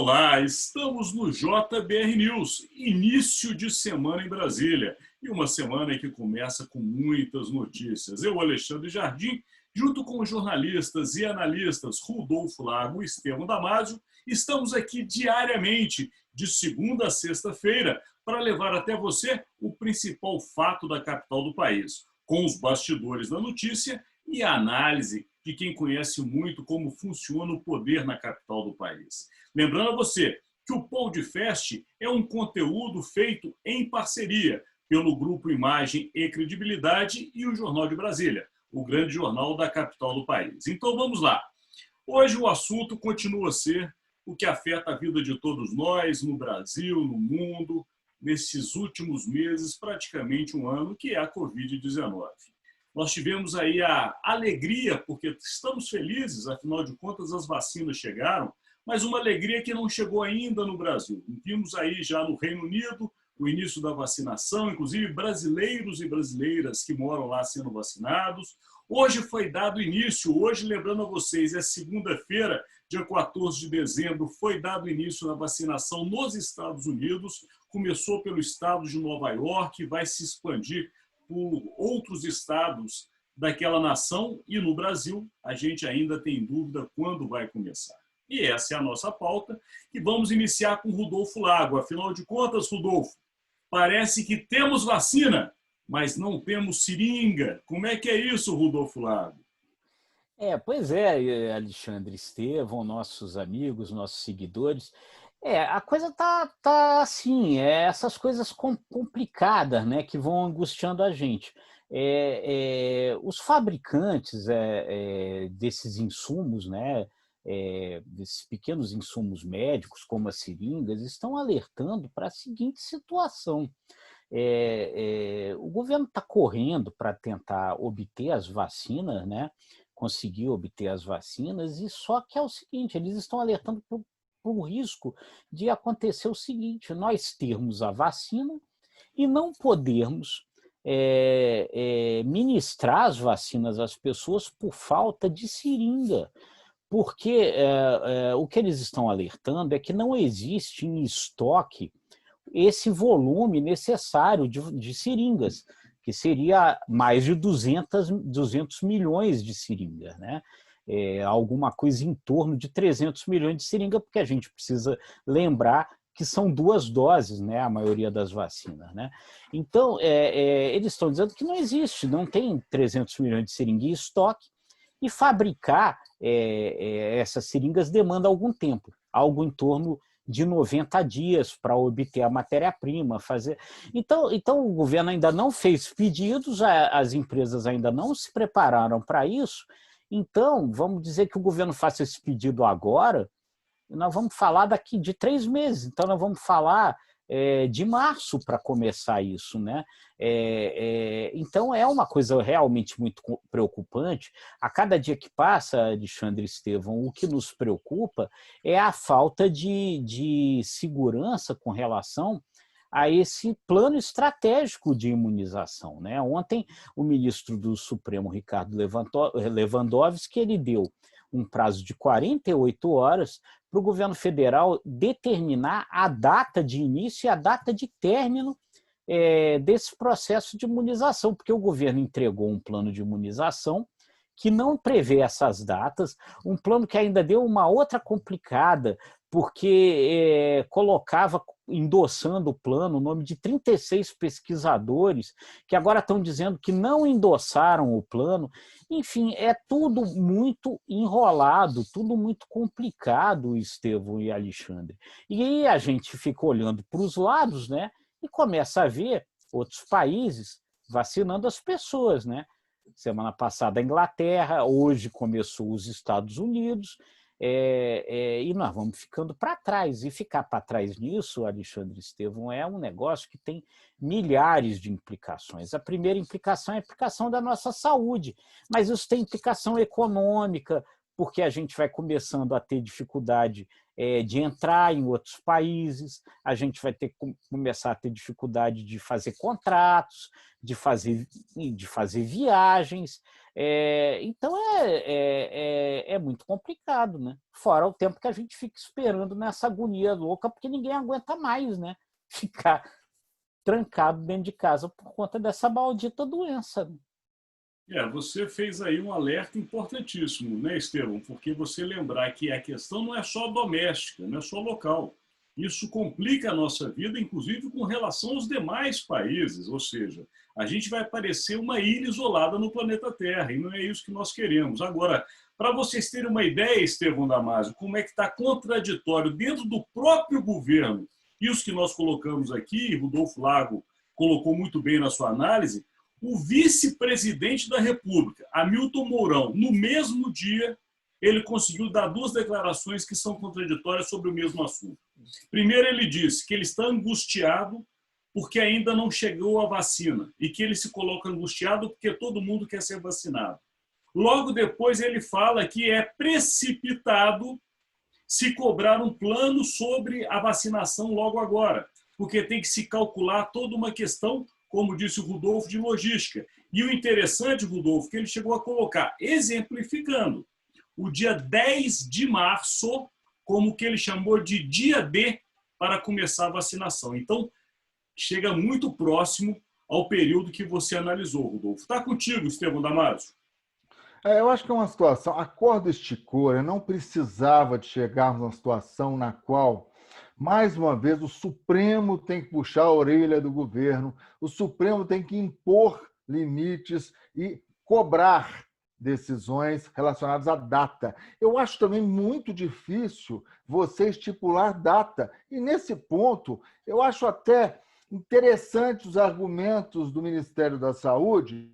Olá, estamos no JBR News, início de semana em Brasília. E uma semana que começa com muitas notícias. Eu, Alexandre Jardim, junto com os jornalistas e analistas Rodolfo Lago e Estevão Damasio, estamos aqui diariamente, de segunda a sexta-feira, para levar até você o principal fato da capital do país, com os bastidores da notícia e a análise de quem conhece muito como funciona o poder na capital do país. Lembrando a você que o Podcast é um conteúdo feito em parceria pelo Grupo Imagem e Credibilidade e o Jornal de Brasília, o grande jornal da capital do país. Então vamos lá. Hoje o assunto continua a ser o que afeta a vida de todos nós no Brasil, no mundo, nesses últimos meses, praticamente um ano, que é a Covid-19. Nós tivemos aí a alegria, porque estamos felizes, afinal de contas as vacinas chegaram, mas uma alegria que não chegou ainda no Brasil. Vimos aí já no Reino Unido o início da vacinação, inclusive brasileiros e brasileiras que moram lá sendo vacinados. Hoje foi dado início, hoje, lembrando a vocês, é segunda-feira, dia 14 de dezembro, foi dado início na vacinação nos Estados Unidos, começou pelo estado de Nova York e vai se expandir por outros estados daquela nação, e no Brasil a gente ainda tem dúvida quando vai começar. E essa é a nossa pauta, e vamos iniciar com Rodolfo Lago. Afinal de contas, Rodolfo, parece que temos vacina, mas não temos seringa. Como é que é isso, Rodolfo Lago? Pois é, Alexandre, Estevão, nossos amigos, nossos seguidores. A coisa tá assim, essas coisas complicadas, né, que vão angustiando a gente. Os fabricantes desses insumos, né, desses pequenos insumos médicos, como as seringas, estão alertando para a seguinte situação. O governo está correndo para tentar obter as vacinas, né? Conseguir obter as vacinas, e só que é o seguinte, eles estão alertando para o risco de acontecer o seguinte: nós termos a vacina e não podermos ministrar as vacinas às pessoas por falta de seringa. Porque o que eles estão alertando é que não existe em estoque esse volume necessário de seringas, que seria mais de 200 milhões de seringas, né? Alguma coisa em torno de 300 milhões de seringas, porque a gente precisa lembrar que são 2 doses, né, a maioria das vacinas, né? Então, eles estão dizendo que não existe, não tem 300 milhões de seringas em estoque, e fabricar essas seringas demanda algum tempo, algo em torno de 90 dias para obter a matéria-prima, fazer. Então, o governo ainda não fez pedidos, as empresas ainda não se prepararam para isso. Então, vamos dizer que o governo faça esse pedido agora, e nós vamos falar daqui de 3 meses. Então, nós vamos falar de março para começar isso, né? Então, é uma coisa realmente muito preocupante. A cada dia que passa, Alexandre e Estevão, o que nos preocupa é a falta de segurança com relação a esse plano estratégico de imunização, né? Ontem, o ministro do Supremo, Ricardo Lewandowski, ele deu um prazo de 48 horas para o governo federal determinar a data de início e a data de término desse processo de imunização, porque o governo entregou um plano de imunização que não prevê essas datas, um plano que ainda deu uma outra complicada, porque colocava, endossando o plano, o nome de 36 pesquisadores, que agora estão dizendo que não endossaram o plano. Enfim, é tudo muito enrolado, tudo muito complicado, Estevão e Alexandre. E aí a gente fica olhando para os lados, né, e começa a ver outros países vacinando as pessoas, né? Semana passada a Inglaterra, hoje começou os Estados Unidos, e nós vamos ficando para trás. E ficar para trás nisso, Alexandre Estevão, é um negócio que tem milhares de implicações. A primeira implicação é a implicação da nossa saúde, mas isso tem implicação econômica, porque a gente vai começando a ter dificuldade de entrar em outros países, a gente vai ter que começar a ter dificuldade de fazer contratos, de fazer viagens, Então é muito complicado, né? Fora o tempo que a gente fica esperando nessa agonia louca, porque ninguém aguenta mais, né? Ficar trancado dentro de casa por conta dessa maldita doença. Você fez aí um alerta importantíssimo, né, Estevão? Porque você lembrar que a questão não é só doméstica, não é só local. Isso complica a nossa vida, inclusive com relação aos demais países, ou seja, a gente vai parecer uma ilha isolada no planeta Terra, e não é isso que nós queremos. Agora, para vocês terem uma ideia, Estevão Damasio, como é que está contraditório dentro do próprio governo, e os que nós colocamos aqui, Rodolfo Lago colocou muito bem na sua análise, o vice-presidente da República, Hamilton Mourão, no mesmo dia, ele conseguiu dar duas declarações que são contraditórias sobre o mesmo assunto. Primeiro, ele disse que ele está angustiado porque ainda não chegou a vacina e que ele se coloca angustiado porque todo mundo quer ser vacinado. Logo depois, ele fala que é precipitado se cobrar um plano sobre a vacinação logo agora, porque tem que se calcular toda uma questão, como disse o Rodolfo, de logística. E o interessante, Rodolfo, que ele chegou a colocar, exemplificando, o dia 10 de março, como que ele chamou de dia D para começar a vacinação. Então, chega muito próximo ao período que você analisou, Rodolfo. Está contigo, Estevão Damasio. Eu acho que é uma situação, a corda esticou, não precisava de chegarmos numa situação na qual, mais uma vez, o Supremo tem que puxar a orelha do governo, o Supremo tem que impor limites e cobrar decisões relacionadas à data. Eu acho também muito difícil você estipular data. E, nesse ponto, eu acho até interessantes os argumentos do Ministério da Saúde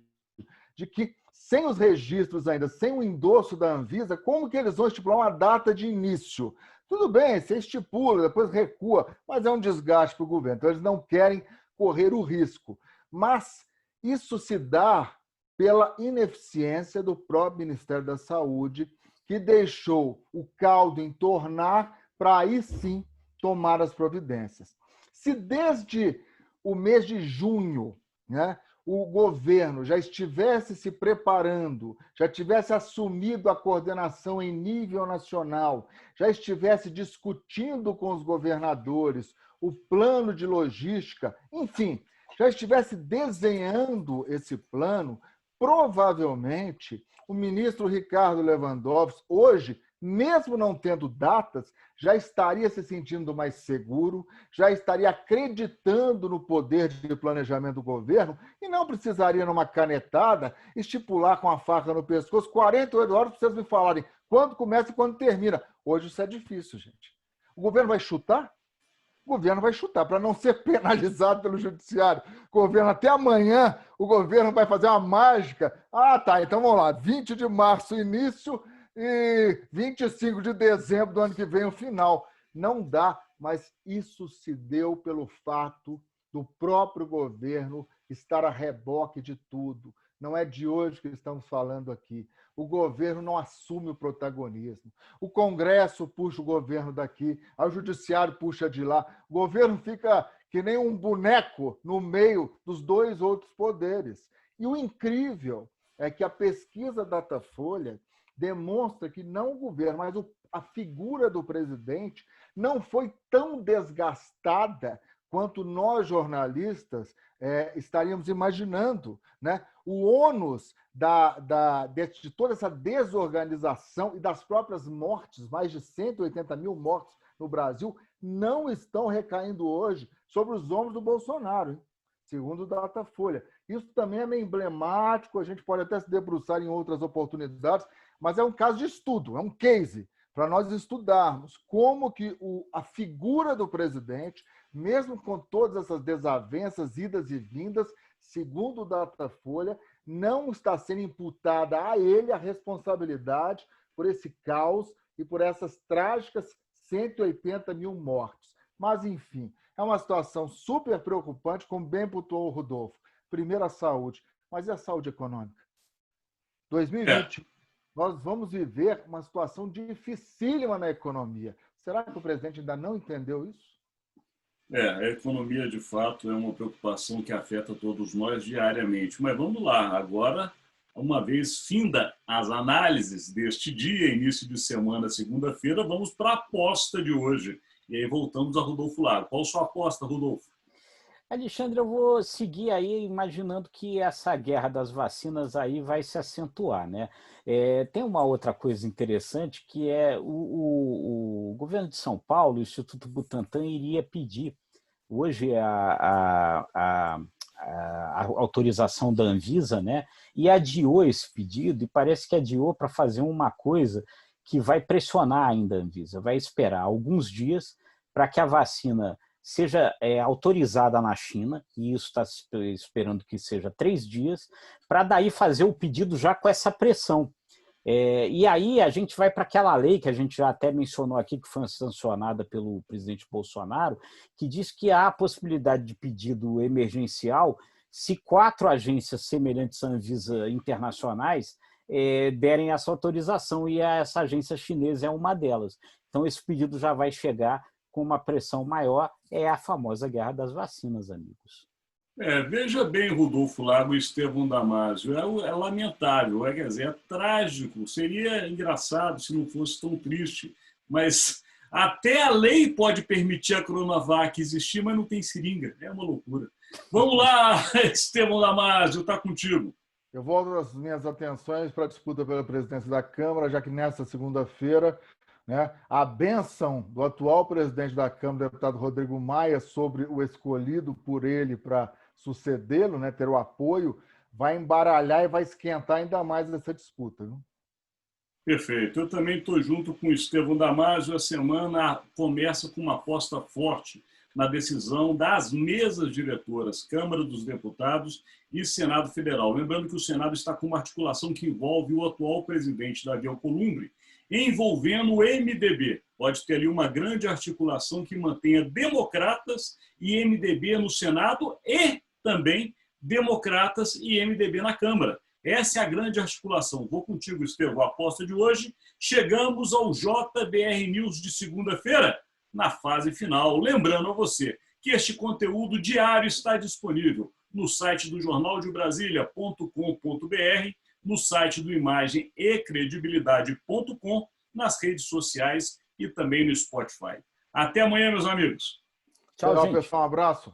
de que, sem os registros ainda, sem o endosso da Anvisa, como que eles vão estipular uma data de início? Tudo bem, você estipula, depois recua, mas é um desgaste para o governo. Então, eles não querem correr o risco. Mas isso se dá pela ineficiência do próprio Ministério da Saúde, que deixou o caldo entornar para aí sim tomar as providências. Se desde o mês de junho, né, o governo já estivesse se preparando, já tivesse assumido a coordenação em nível nacional, já estivesse discutindo com os governadores o plano de logística, enfim, já estivesse desenhando esse plano, provavelmente o ministro Ricardo Lewandowski, hoje, mesmo não tendo datas, já estaria se sentindo mais seguro, já estaria acreditando no poder de planejamento do governo e não precisaria, numa canetada, estipular com a faca no pescoço 48 horas para vocês me falarem quando começa e quando termina. Hoje isso é difícil, gente. O governo vai chutar? O governo vai chutar para não ser penalizado pelo judiciário. O governo, até amanhã, o governo vai fazer uma mágica. Ah, tá, então vamos lá, 20 de março início e 25 de dezembro do ano que vem o final. Não dá, mas isso se deu pelo fato do próprio governo estar a reboque de tudo. Não é de hoje que estamos falando aqui. O governo não assume o protagonismo. O Congresso puxa o governo daqui, o Judiciário puxa de lá. O governo fica que nem um boneco no meio dos dois outros poderes. E o incrível é que a pesquisa Datafolha demonstra que não o governo, mas a figura do presidente não foi tão desgastada quanto nós, jornalistas, estaríamos imaginando, né? O ônus de toda essa desorganização e das próprias mortes, mais de 180 mil mortes no Brasil, não estão recaindo hoje sobre os ombros do Bolsonaro, hein? Segundo o Datafolha. Isso também é meio emblemático, a gente pode até se debruçar em outras oportunidades, mas é um caso de estudo, é um case para nós estudarmos como que a figura do presidente, mesmo com todas essas desavenças, idas e vindas, segundo o Datafolha, não está sendo imputada a ele a responsabilidade por esse caos e por essas trágicas 180 mil mortes. Mas, enfim, é uma situação super preocupante, como bem pontuou o Rodolfo. Primeiro a saúde, mas e a saúde econômica? 2020, nós vamos viver uma situação dificílima na economia. Será que o presidente ainda não entendeu isso? A economia, de fato, é uma preocupação que afeta todos nós diariamente. Mas vamos lá, agora uma vez finda as análises deste dia, início de semana, segunda-feira, vamos para a aposta de hoje. E aí voltamos a Rodolfo Lago. Qual a sua aposta, Rodolfo? Alexandre, eu vou seguir aí imaginando que essa guerra das vacinas aí vai se acentuar, né? Tem uma outra coisa interessante que é o governo de São Paulo, o Instituto Butantan, iria pedir hoje a autorização da Anvisa, né? E adiou esse pedido e parece que adiou para fazer uma coisa que vai pressionar ainda a Anvisa, vai esperar alguns dias para que a vacina seja autorizada na China, e isso está esperando que seja 3 dias, para daí fazer o pedido já com essa pressão. E aí a gente vai para aquela lei que a gente já até mencionou aqui, que foi sancionada pelo presidente Bolsonaro, que diz que há a possibilidade de pedido emergencial se 4 agências semelhantes à Anvisa internacionais derem essa autorização, e essa agência chinesa é uma delas. Então esse pedido já vai chegar com uma pressão maior, é a famosa guerra das vacinas, amigos. Veja bem, Rodolfo Lago e Estevão Damasio, é lamentável, quer dizer, é trágico, seria engraçado se não fosse tão triste, mas até a lei pode permitir a Coronavac existir, mas não tem seringa, é uma loucura. Vamos lá, Estevão Damasio, está contigo. Eu volto as minhas atenções para a disputa pela presidência da Câmara, já que nesta segunda-feira, né, a bênção do atual presidente da Câmara, deputado Rodrigo Maia, sobre o escolhido por ele para sucedê-lo, né, ter o apoio, vai embaralhar e vai esquentar ainda mais essa disputa. Viu? Perfeito. Eu também estou junto com o Estevão Damasio. A semana começa com uma aposta forte na decisão das mesas diretoras, Câmara dos Deputados e Senado Federal. Lembrando que o Senado está com uma articulação que envolve o atual presidente, Davi Alcolumbre, envolvendo o MDB. Pode ter ali uma grande articulação que mantenha democratas e MDB no Senado e também democratas e MDB na Câmara. Essa é a grande articulação. Vou contigo, Estevão. A aposta de hoje. Chegamos ao JBR News de segunda-feira, na fase final. Lembrando a você que este conteúdo diário está disponível no site do jornaldebrasilia.com.br, no site do imagemecredibilidade.com, nas redes sociais e também no Spotify. Até amanhã, meus amigos. Tchau, pessoal. Um abraço.